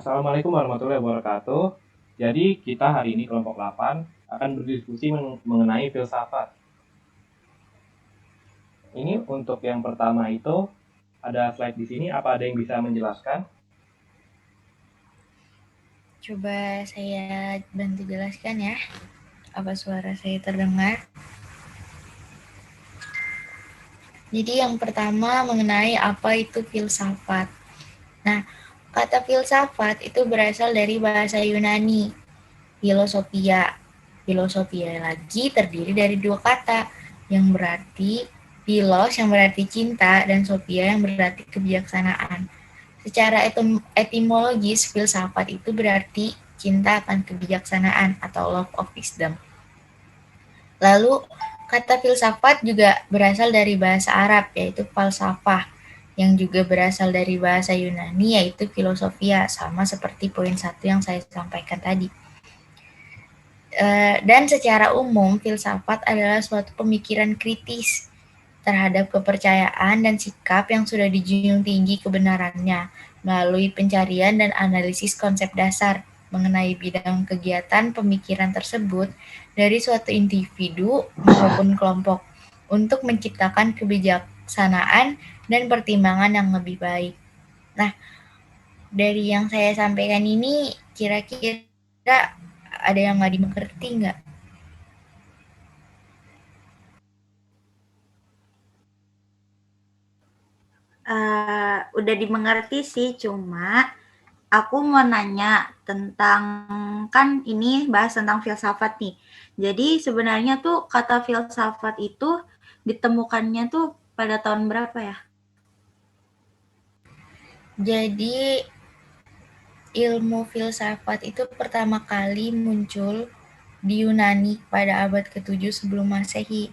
Assalamualaikum warahmatullahi wabarakatuh. Jadi kita hari ini kelompok 8 akan berdiskusi mengenai filsafat. Ini untuk yang pertama itu ada slide di sini. Apa ada yang bisa menjelaskan? Coba saya bantu jelaskan ya. Apa suara saya terdengar? Jadi yang pertama mengenai apa itu filsafat. Nah, kata filsafat itu berasal dari bahasa Yunani, filosofia. Filosofia lagi terdiri dari dua kata yang berarti philos yang berarti cinta dan sophia yang berarti kebijaksanaan. Secara etimologis, filsafat itu berarti cinta akan kebijaksanaan atau love of wisdom. Lalu, kata filsafat juga berasal dari bahasa Arab, yaitu falsafah, yang juga berasal dari bahasa Yunani, yaitu filosofia, sama seperti poin 1 yang saya sampaikan tadi. Dan secara umum, filsafat adalah suatu pemikiran kritis terhadap kepercayaan dan sikap yang sudah dijunjung tinggi kebenarannya melalui pencarian dan analisis konsep dasar mengenai bidang kegiatan pemikiran tersebut dari suatu individu maupun kelompok untuk menciptakan kebijaksanaan dan pertimbangan yang lebih baik. Nah, dari yang saya sampaikan ini kira-kira ada yang nggak dimengerti nggak? Udah dimengerti sih, cuma aku mau nanya tentang, kan ini bahas tentang filsafat nih. Jadi sebenarnya tuh kata filsafat itu ditemukannya tuh pada tahun berapa ya? Jadi ilmu filsafat itu pertama kali muncul di Yunani pada abad ke-7 sebelum Masehi.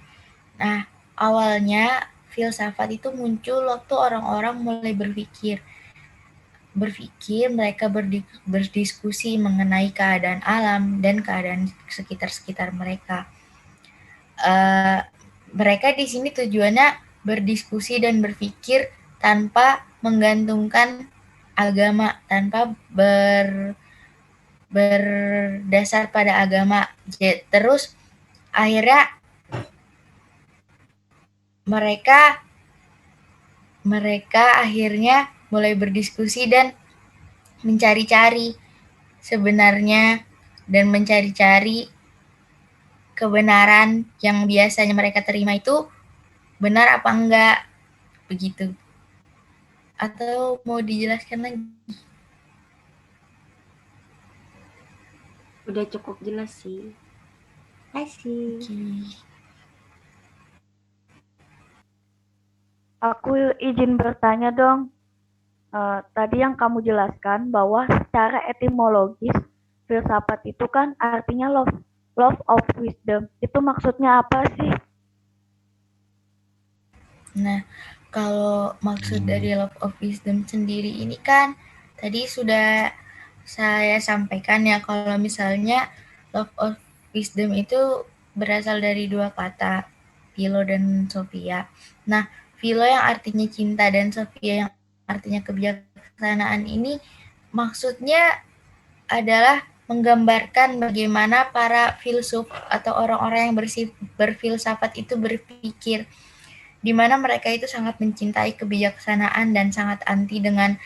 Nah, awalnya filsafat itu muncul waktu orang-orang mulai berpikir mereka berdiskusi mengenai keadaan alam dan keadaan sekitar-sekitar mereka. Mereka di sini tujuannya berdiskusi dan berpikir tanpa menggantungkan agama, tanpa berdasar pada agama. Terus akhirnya mereka akhirnya mulai berdiskusi dan mencari-cari sebenarnya dan mencari-cari kebenaran yang biasanya mereka terima itu benar apa enggak begitu. Atau mau dijelaskan lagi? Udah cukup jelas sih. Kasih. Okay. Aku izin bertanya dong. Tadi yang kamu jelaskan bahwa secara etimologis filsafat itu kan artinya love of wisdom. Itu maksudnya apa sih? Nah, kalau maksud dari love of wisdom sendiri ini kan tadi sudah saya sampaikan ya, kalau misalnya love of wisdom itu berasal dari dua kata, philo dan sophia. Nah, philo yang artinya cinta dan sophia yang artinya kebijaksanaan ini maksudnya adalah menggambarkan bagaimana para filsuf atau orang-orang yang berfilsafat itu berpikir, di mana mereka itu sangat mencintai kebijaksanaan dan sangat anti dengan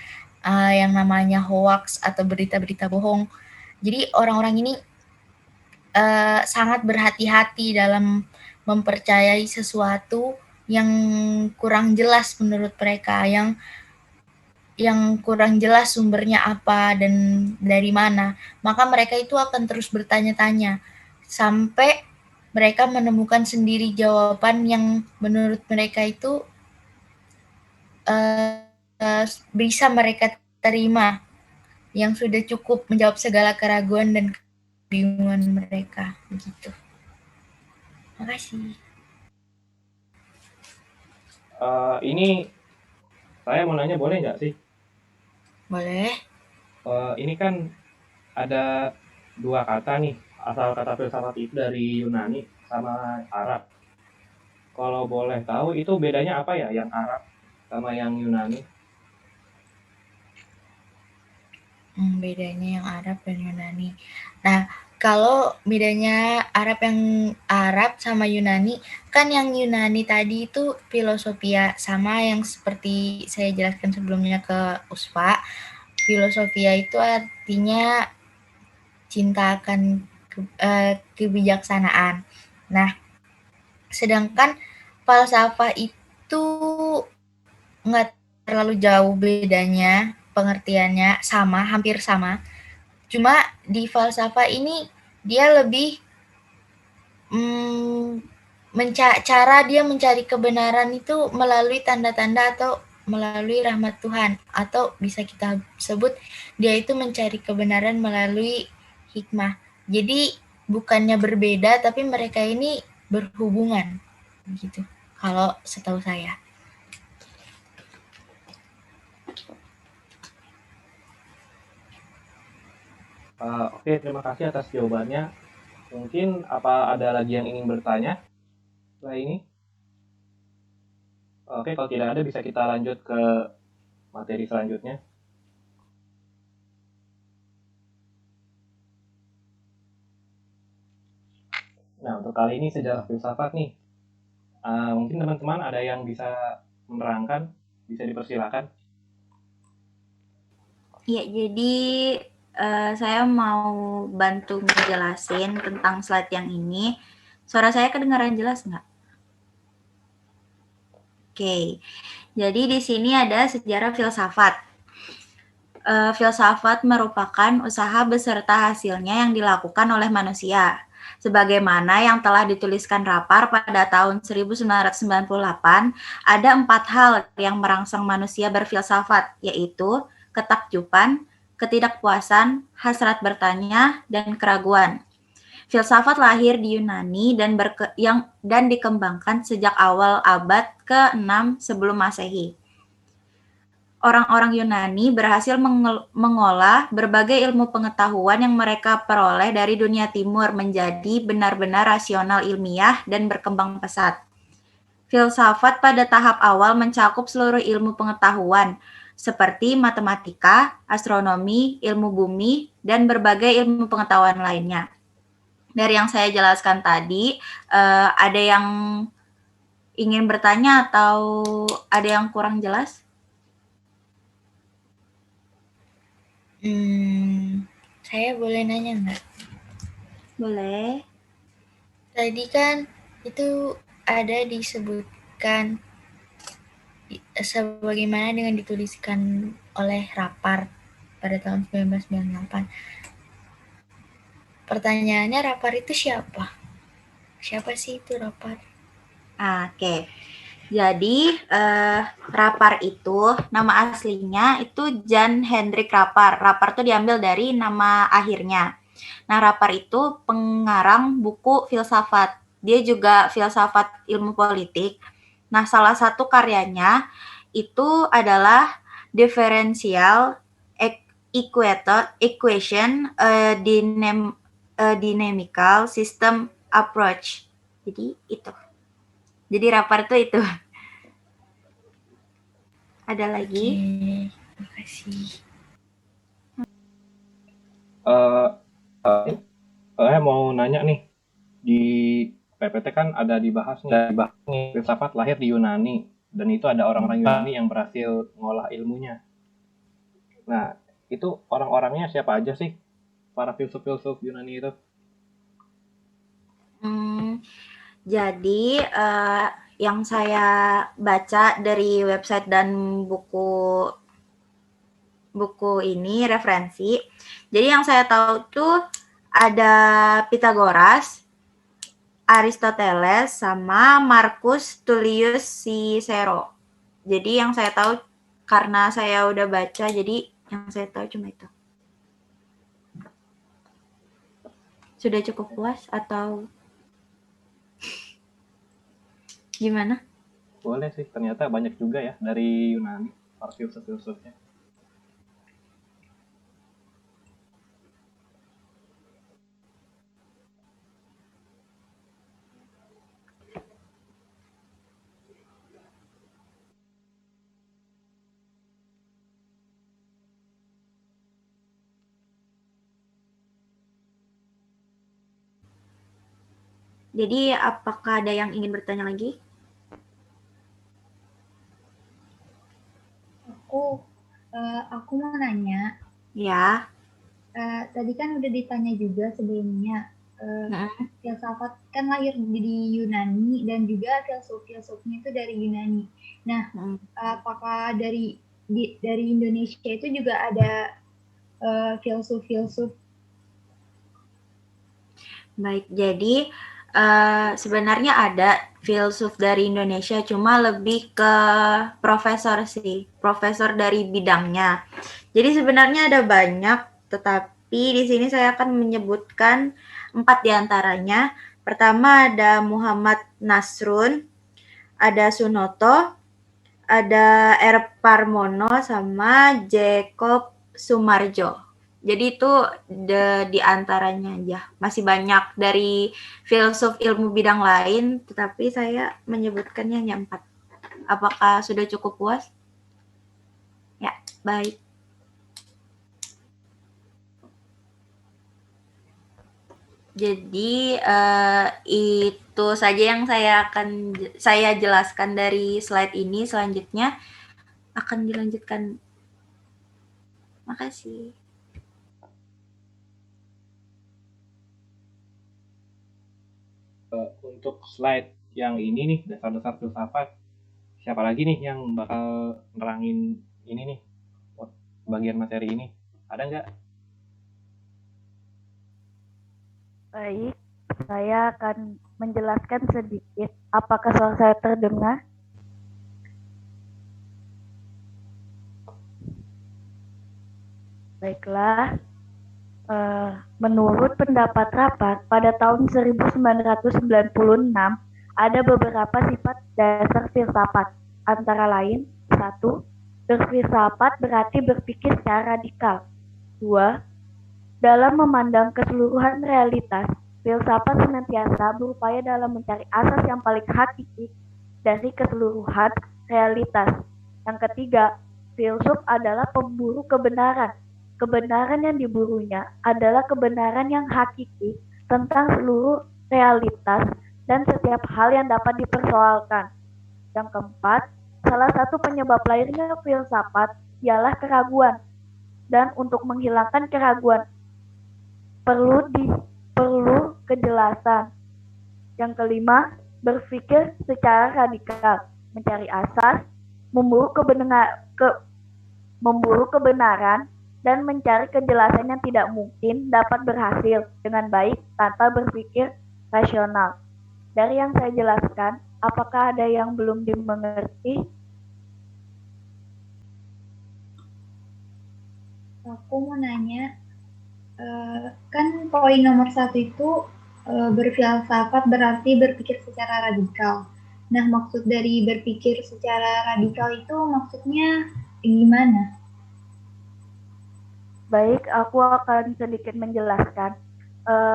yang namanya hoax atau berita-berita bohong. Jadi orang-orang ini sangat berhati-hati dalam mempercayai sesuatu yang kurang jelas menurut mereka, yang kurang jelas sumbernya apa dan dari mana. Maka mereka itu akan terus bertanya-tanya sampai mereka menemukan sendiri jawaban yang menurut mereka itu bisa mereka terima, yang sudah cukup menjawab segala keraguan dan kebingungan mereka begitu. Makasih. Ini saya mau nanya, boleh nggak sih? Boleh. Ini kan ada dua kata nih. Asal kata filsafat itu dari Yunani sama Arab. Kalau boleh tahu itu bedanya apa ya, yang Arab sama yang Yunani? Bedanya yang Arab dan Yunani. Nah, kalau bedanya Arab sama Yunani, kan yang Yunani tadi itu filosofia, sama yang seperti saya jelaskan sebelumnya ke Usfa. Filosofia itu artinya cinta akan kebijaksanaan. Nah, sedangkan falsafah itu nggak terlalu jauh bedanya, pengertiannya sama, hampir sama. Cuma di falsafah ini dia lebih cara dia mencari kebenaran itu melalui tanda-tanda atau melalui rahmat Tuhan, atau bisa kita sebut dia itu mencari kebenaran melalui hikmah. Jadi bukannya berbeda, tapi mereka ini berhubungan gitu. Kalau setahu saya. Oke, terima kasih atas jawabannya. Mungkin apa ada lagi yang ingin bertanya setelah ini? Oke, kalau tidak ada bisa kita lanjut ke materi selanjutnya. Nah, untuk kali ini sejarah filsafat nih. Mungkin teman-teman ada yang bisa menerangkan, bisa dipersilakan. Iya, jadi saya mau bantu ngejelasin tentang slide yang ini. Suara saya kedengaran jelas nggak? Oke, jadi di sini ada sejarah filsafat. Filsafat merupakan usaha beserta hasilnya yang dilakukan oleh manusia. Sebagaimana yang telah dituliskan Rapar pada tahun 1998, ada 4 hal yang merangsang manusia berfilsafat, yaitu ketakjuban, ketidakpuasan, hasrat bertanya, dan keraguan. Filsafat lahir di Yunani dan dikembangkan sejak awal abad ke-6 sebelum Masehi. Orang-orang Yunani berhasil mengolah berbagai ilmu pengetahuan yang mereka peroleh dari dunia timur menjadi benar-benar rasional ilmiah dan berkembang pesat. Filsafat pada tahap awal mencakup seluruh ilmu pengetahuan, seperti matematika, astronomi, ilmu bumi, dan berbagai ilmu pengetahuan lainnya. Dari yang saya jelaskan tadi, ada yang ingin bertanya atau ada yang kurang jelas? Saya boleh nanya nggak? Boleh. Tadi kan itu ada disebutkan sebagaimana dengan dituliskan oleh Rapar pada tahun 1998. Pertanyaannya, Rapar itu siapa? Siapa sih itu Rapar? Oke. Jadi Rapar itu nama aslinya itu Jan Hendrik Rapar. Rapar itu diambil dari nama akhirnya. Nah, Rapar itu pengarang buku filsafat. Dia juga filsafat ilmu politik. Nah, salah satu karyanya itu adalah Differential Equation Dynamical System Approach. Jadi itu. Jadi Rapar itu. Ada lagi? Oke, makasih. Saya mau nanya nih, di PPT kan ada dibahas nih, filsafat lahir di Yunani, dan itu ada orang-orang Yunani yang berhasil mengolah ilmunya. Nah, itu orang-orangnya siapa aja sih, para filsuf-filsuf Yunani itu? Jadi yang saya baca dari website dan buku ini referensi. Jadi yang saya tahu tuh ada Pythagoras, Aristoteles, sama Marcus Tullius Cicero. Jadi yang saya tahu karena saya udah baca, jadi yang saya tahu cuma itu. Sudah cukup puas atau gimana? Boleh sih, ternyata banyak juga ya dari Yunani, para filsuf-filsufnya. Jadi apakah ada yang ingin bertanya lagi? Aku mau nanya, Ya. tadi kan udah ditanya juga sebelumnya, filsafat kan lahir di Yunani dan juga filsuf-filsufnya itu dari Yunani. Nah, apakah dari Indonesia itu juga ada filsuf-filsuf? Baik, jadi sebenarnya ada filsuf dari Indonesia, cuma lebih ke profesor sih, profesor dari bidangnya. Jadi sebenarnya ada banyak, tetapi di sini saya akan menyebutkan 4 diantaranya. Pertama ada Muhammad Nasrun, ada Sunoto, ada R. Parmono, sama Jacob Sumarjo. Jadi itu di antaranya aja. Masih banyak dari filsuf ilmu bidang lain, tetapi saya menyebutkannya hanya 4. Apakah sudah cukup puas? Ya, baik. Jadi itu saja yang saya jelaskan dari slide ini. Selanjutnya akan dilanjutkan. Makasih. Untuk slide yang ini nih, dasar-dasar filsafat, siapa lagi nih yang bakal nerangin ini nih, bagian materi ini? Ada nggak? Baik, saya akan menjelaskan sedikit. Apakah suara saya terdengar? Baiklah, menurut pendapat rapat, pada tahun 1996 ada beberapa sifat dasar filsafat, antara lain 1. Berfilsafat berarti berpikir secara radikal. 2. Dalam memandang keseluruhan realitas, filsafat senantiasa berupaya dalam mencari asas yang paling hakiki dari keseluruhan realitas. Yang ketiga, filsuf adalah pemburu kebenaran. Kebenaran yang diburunya adalah kebenaran yang hakiki tentang seluruh realitas dan setiap hal yang dapat dipersoalkan. Yang keempat, salah satu penyebab lahirnya filsafat ialah keraguan. Dan untuk menghilangkan keraguan perlu kejelasan. Yang kelima, berpikir secara radikal, mencari asas, memburu kebenaran, dan mencari kejelasan yang tidak mungkin dapat berhasil dengan baik tanpa berpikir rasional. Dari yang saya jelaskan, apakah ada yang belum dimengerti? Aku mau nanya, kan poin nomor 1 itu berfilsafat berarti berpikir secara radikal. Nah, maksud dari berpikir secara radikal itu maksudnya gimana? Baik, aku akan sedikit menjelaskan.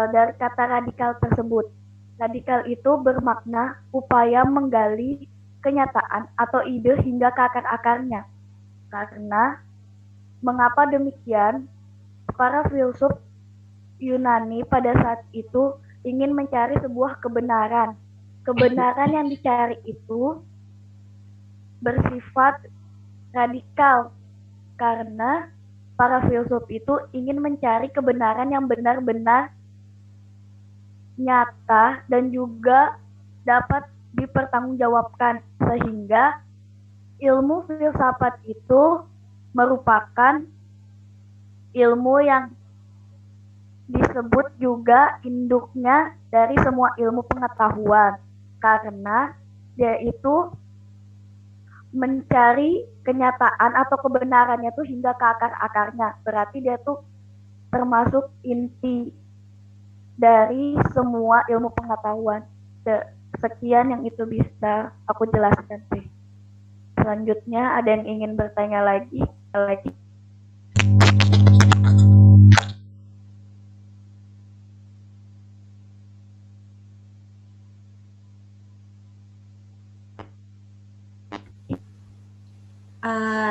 Dari kata radikal tersebut, radikal itu bermakna upaya menggali kenyataan atau ide hingga ke akar-akarnya. Karena mengapa demikian? Para filsuf Yunani pada saat itu ingin mencari sebuah kebenaran. Kebenaran yang dicari itu bersifat radikal karena para filsuf itu ingin mencari kebenaran yang benar-benar nyata dan juga dapat dipertanggungjawabkan, sehingga ilmu filsafat itu merupakan ilmu yang disebut juga induknya dari semua ilmu pengetahuan, karena dia itu mencari kenyataan atau kebenarannya tuh hingga ke akar-akarnya. Berarti dia tuh termasuk inti dari semua ilmu pengetahuan. Sekian yang itu bisa aku jelaskan sih. Selanjutnya ada yang ingin bertanya lagi?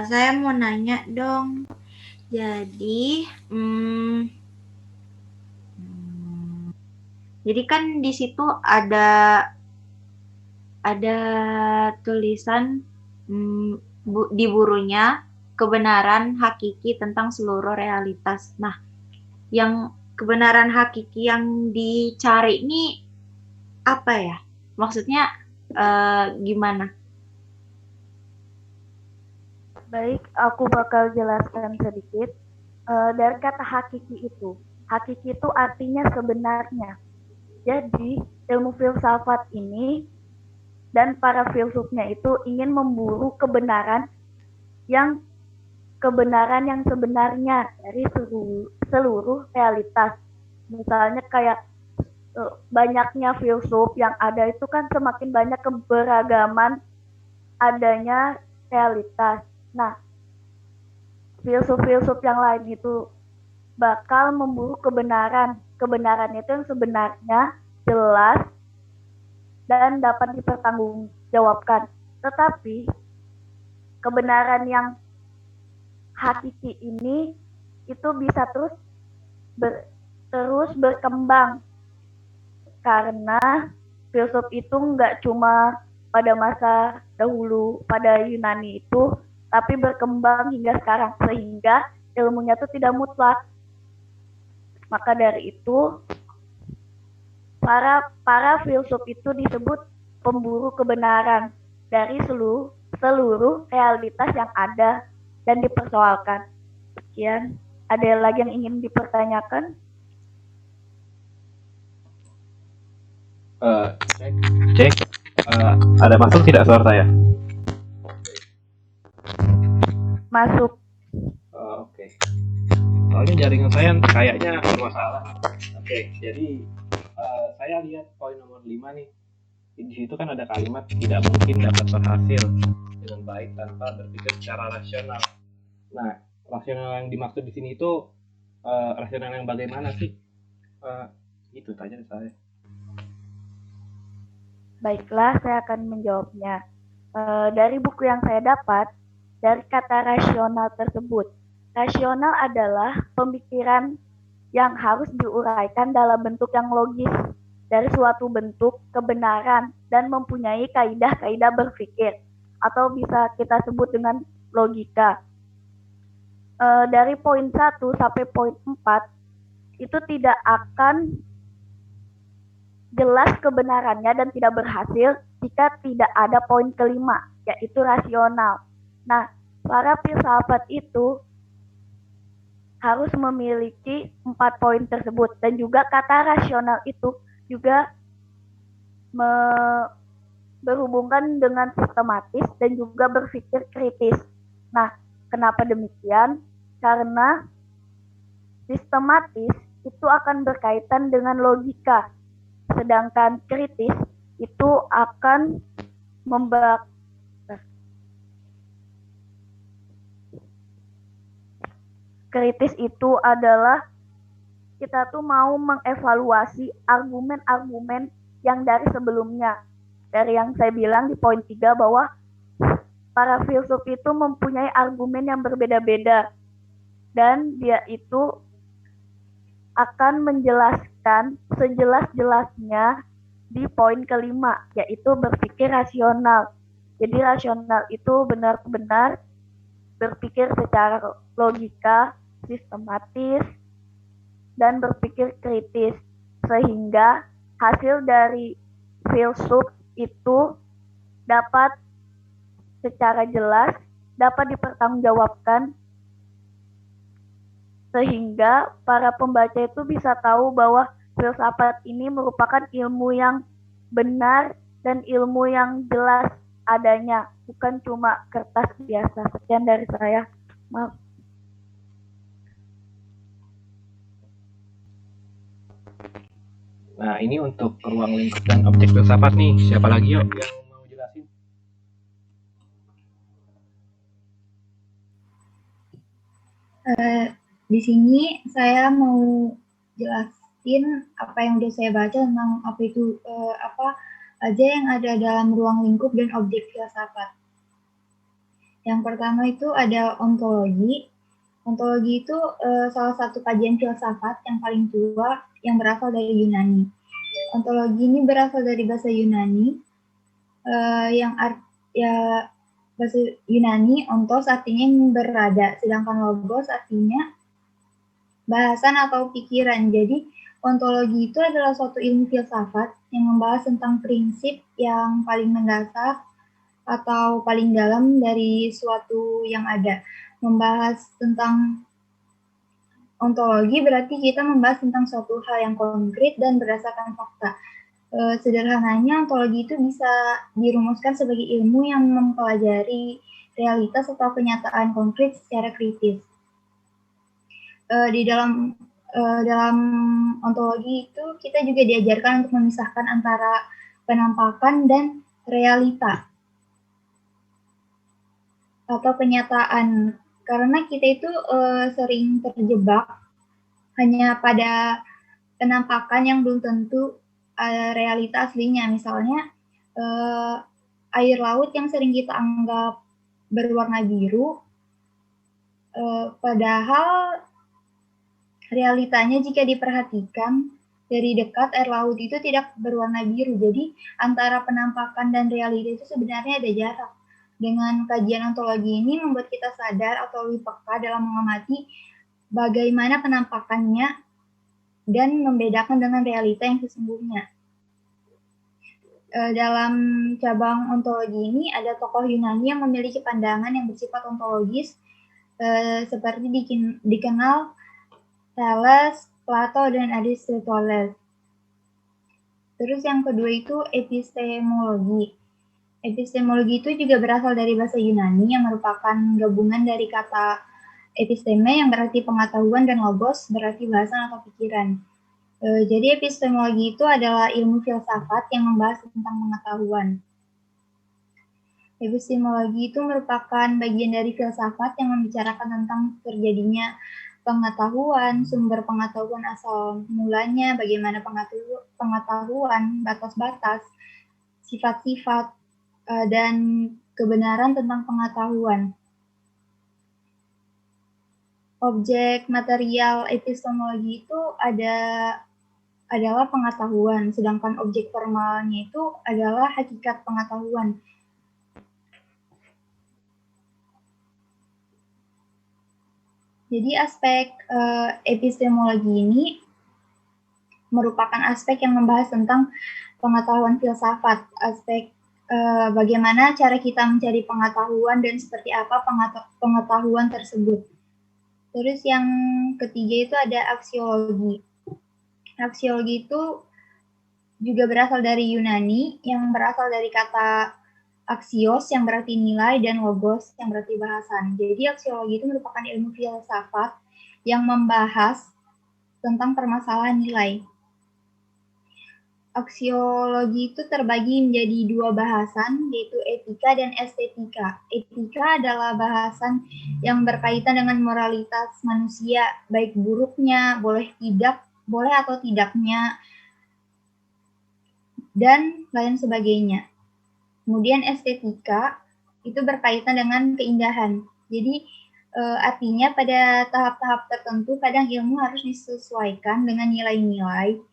Saya mau nanya dong. Jadi, Jadi kan di situ ada tulisan di burunya kebenaran hakiki tentang seluruh realitas. Nah, yang kebenaran hakiki yang dicari ini apa ya? Maksudnya gimana? Baik, aku bakal jelaskan sedikit. Dari kata hakiki itu artinya sebenarnya. Jadi, ilmu filsafat ini dan para filsufnya itu ingin memburu kebenaran yang sebenarnya dari seluruh realitas. Misalnya kayak banyaknya filsuf yang ada itu kan semakin banyak keberagaman adanya realitas. Nah, filsuf-filsuf yang lain itu bakal memburu kebenaran. Kebenaran itu yang sebenarnya, jelas, dan dapat dipertanggungjawabkan. Tetapi, kebenaran yang hakiki ini itu bisa terus berkembang. Karena filsuf itu nggak cuma pada masa dahulu, pada Yunani itu, tapi berkembang hingga sekarang. Sehingga ilmunya itu tidak mutlak. Maka dari itu, para filsuf itu disebut pemburu kebenaran dari seluruh realitas yang ada dan dipersoalkan. Sekian. Ada lagi yang ingin dipertanyakan? Cek. Ada masuk tidak suara saya? Masuk. Oke. Soalnya jaringan saya kayaknya bermasalah. Oke, jadi saya lihat poin nomor 5 nih. Di situ kan ada kalimat tidak mungkin dapat berhasil dengan baik tanpa berpikir secara rasional. Nah, rasional yang dimaksud di sini itu rasional yang bagaimana sih? Itu tanya saya. Baiklah, saya akan menjawabnya. Dari buku yang saya dapat, dari kata rasional tersebut. Rasional adalah pemikiran yang harus diuraikan dalam bentuk yang logis dari suatu bentuk kebenaran dan mempunyai kaidah-kaidah berpikir atau bisa kita sebut dengan logika. Dari poin 1 sampai poin 4 itu tidak akan jelas kebenarannya dan tidak berhasil jika tidak ada poin kelima, yaitu rasional. Nah, para filsafat itu harus memiliki 4 poin tersebut, dan juga kata rasional itu juga berhubungan dengan sistematis dan juga berpikir kritis. Nah, kenapa demikian? Karena sistematis itu akan berkaitan dengan logika, sedangkan kritis itu akan kritis itu adalah kita tuh mau mengevaluasi argumen-argumen yang dari sebelumnya. Dari yang saya bilang di poin 3 bahwa para filsuf itu mempunyai argumen yang berbeda-beda. Dan dia itu akan menjelaskan sejelas-jelasnya di poin kelima, yaitu berpikir rasional. Jadi rasional itu benar-benar berpikir secara logika, sistematis, dan berpikir kritis, sehingga hasil dari filsuf itu dapat secara jelas dapat dipertanggungjawabkan, sehingga para pembaca itu bisa tahu bahwa filsafat ini merupakan ilmu yang benar dan ilmu yang jelas adanya, bukan cuma kertas biasa. Sekian dari saya. Maaf. Nah, ini untuk ruang lingkup dan objek filsafat nih. Siapa lagi yuk yang mau jelasin? Di sini saya mau jelasin apa yang udah saya baca tentang apa itu apa aja yang ada dalam ruang lingkup dan objek filsafat. Yang pertama itu ada ontologi. Ontologi itu salah satu kajian filsafat yang paling tua yang berasal dari Yunani. ontologi ini berasal dari bahasa Yunani, bahasa Yunani ontos artinya yang berada, sedangkan logos artinya bahasan atau pikiran. Jadi ontologi itu adalah suatu ilmu filsafat yang membahas tentang prinsip yang paling mendasar atau paling dalam dari suatu yang ada. Membahas tentang ontologi berarti kita membahas tentang suatu hal yang konkret dan berdasarkan fakta. Sederhananya, ontologi itu bisa dirumuskan sebagai ilmu yang mempelajari realitas atau kenyataan konkret secara kritis. Di dalam ontologi itu kita juga diajarkan untuk memisahkan antara penampakan dan realita atau kenyataan, karena kita itu sering terjebak hanya pada penampakan yang belum tentu realita aslinya. Misalnya air laut yang sering kita anggap berwarna biru, padahal realitanya jika diperhatikan dari dekat air laut itu tidak berwarna biru. Jadi antara penampakan dan realita itu sebenarnya ada jarak. Dengan kajian ontologi ini membuat kita sadar atau lebih peka dalam mengamati bagaimana penampakannya dan membedakan dengan realita yang sesungguhnya. Dalam cabang ontologi ini ada tokoh Yunani yang memiliki pandangan yang bersifat ontologis, seperti dikenal Thales, Plato, dan Aristoteles. Terus yang kedua itu epistemologi. Epistemologi itu juga berasal dari bahasa Yunani yang merupakan gabungan dari kata episteme yang berarti pengetahuan dan logos berarti bahasan atau pikiran. Jadi epistemologi itu adalah ilmu filsafat yang membahas tentang pengetahuan. Epistemologi itu merupakan bagian dari filsafat yang membicarakan tentang terjadinya pengetahuan, sumber pengetahuan asal mulanya, bagaimana pengetahuan, batas-batas, sifat-sifat, dan kebenaran tentang pengetahuan. Objek material epistemologi itu adalah pengetahuan, sedangkan objek formalnya itu adalah hakikat pengetahuan. Jadi aspek epistemologi ini merupakan aspek yang membahas tentang pengetahuan filsafat, aspek bagaimana cara kita mencari pengetahuan dan seperti apa pengetahuan tersebut. Terus yang ketiga itu ada aksiologi. Aksiologi itu juga berasal dari Yunani yang berasal dari kata aksios yang berarti nilai dan logos yang berarti bahasan. Jadi aksiologi itu merupakan ilmu filsafat yang membahas tentang permasalahan nilai. Aksiologi itu terbagi menjadi dua bahasan, yaitu etika dan estetika. Etika adalah bahasan yang berkaitan dengan moralitas manusia, baik buruknya, boleh atau tidaknya, dan lain sebagainya. Kemudian estetika itu berkaitan dengan keindahan. Jadi artinya pada tahap-tahap tertentu kadang ilmu harus disesuaikan dengan nilai-nilai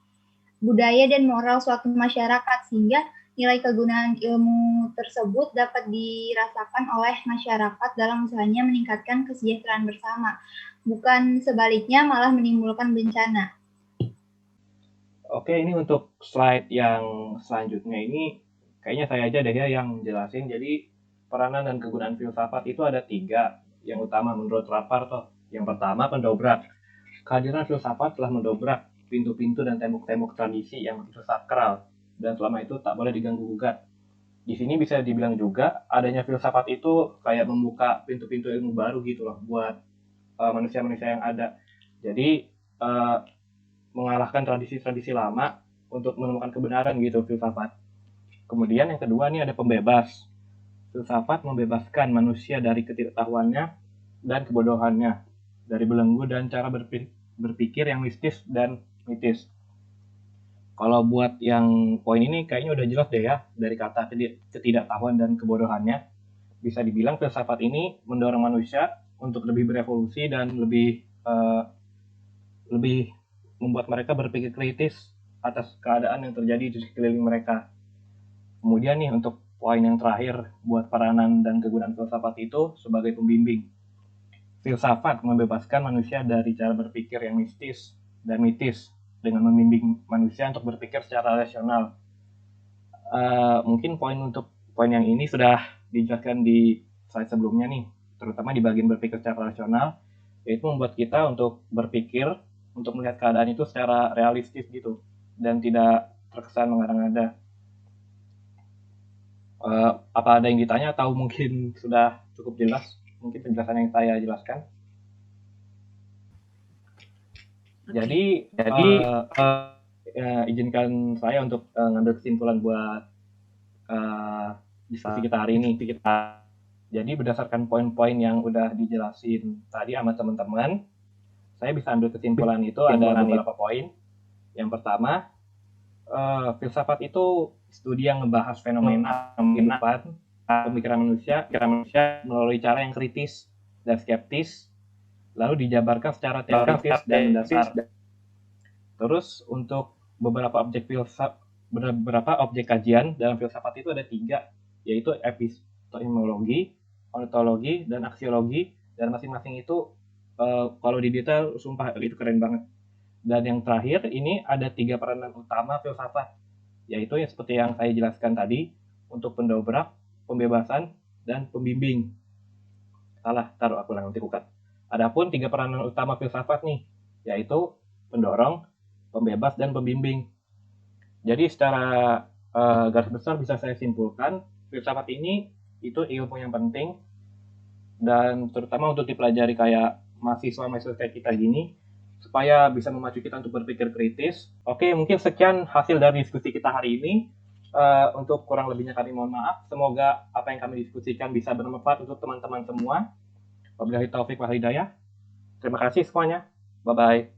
budaya dan moral suatu masyarakat sehingga nilai kegunaan ilmu tersebut dapat dirasakan oleh masyarakat dalam usahanya meningkatkan kesejahteraan bersama, bukan sebaliknya malah menimbulkan bencana. Oke, ini untuk slide yang selanjutnya ini kayaknya saya aja deh ya yang jelasin. Jadi peranan dan kegunaan filsafat itu ada 3 yang utama menurut Raparto. Yang pertama, pendobrak. Kehadiran filsafat telah mendobrak pintu-pintu dan tembok-tembok tradisi yang begitu sakral, dan selama itu tak boleh diganggu-gugat. Di sini bisa dibilang juga adanya filsafat itu kayak membuka pintu-pintu ilmu baru gitu loh buat manusia-manusia yang ada. Jadi mengalahkan tradisi-tradisi lama untuk menemukan kebenaran gitu filsafat. Kemudian yang kedua nih ada pembebas. Filsafat membebaskan manusia dari ketidaktahuannya dan kebodohannya, dari belenggu dan cara berpikir yang mistis dan mitis. Kalau buat yang poin ini kayaknya udah jelas deh ya, dari kata ketidaktahuan dan kebodohannya. Bisa dibilang filsafat ini mendorong manusia untuk lebih berevolusi dan lebih membuat mereka berpikir kritis atas keadaan yang terjadi di sekeliling mereka. Kemudian nih untuk poin yang terakhir buat peranan dan kegunaan filsafat itu sebagai pembimbing. Filsafat membebaskan manusia dari cara berpikir yang mistis dan mitis dengan membimbing manusia untuk berpikir secara rasional. Mungkin poin yang ini sudah dijelaskan di slide sebelumnya nih, terutama di bagian berpikir secara rasional, yaitu membuat kita untuk berpikir, untuk melihat keadaan itu secara realistis gitu, dan tidak terkesan mengada-ngada. Apa ada yang ditanya atau mungkin sudah cukup jelas mungkin penjelasan yang saya jelaskan? Jadi izinkan saya untuk ngambil kesimpulan buat diskusi kita hari ini. Jadi berdasarkan poin-poin yang udah dijelasin tadi sama teman-teman, saya bisa ambil kesimpulan itu ada beberapa poin. Yang pertama, filsafat itu studi yang ngebahas fenomena kehidupan, pemikiran manusia melalui cara yang kritis dan skeptis, lalu dijabarkan secara teoritis dan dasar. Terus untuk beberapa objek kajian dalam filsafat itu ada 3, yaitu epistemologi, ontologi, dan aksiologi, dan masing-masing itu kalau di detail sumpah itu keren banget. Dan yang terakhir ini ada 3 peranan utama filsafat, yaitu yang seperti yang saya jelaskan tadi, untuk pendobrak, pembebasan, dan pembimbing. Salah, taruh aku ulang nanti bukan. Adapun 3 peranan utama filsafat nih, yaitu pendorong, pembebas, dan pembimbing. Jadi secara garis besar bisa saya simpulkan, filsafat ini itu ilmu yang penting, dan terutama untuk dipelajari kayak mahasiswa kayak kita gini, supaya bisa memacu kita untuk berpikir kritis. Oke, mungkin sekian hasil dari diskusi kita hari ini. Untuk kurang lebihnya kami mohon maaf. Semoga apa yang kami diskusikan bisa bermanfaat untuk teman-teman semua. Wabillahi taufiq wal hidayah. Terima kasih semuanya. Bye-bye.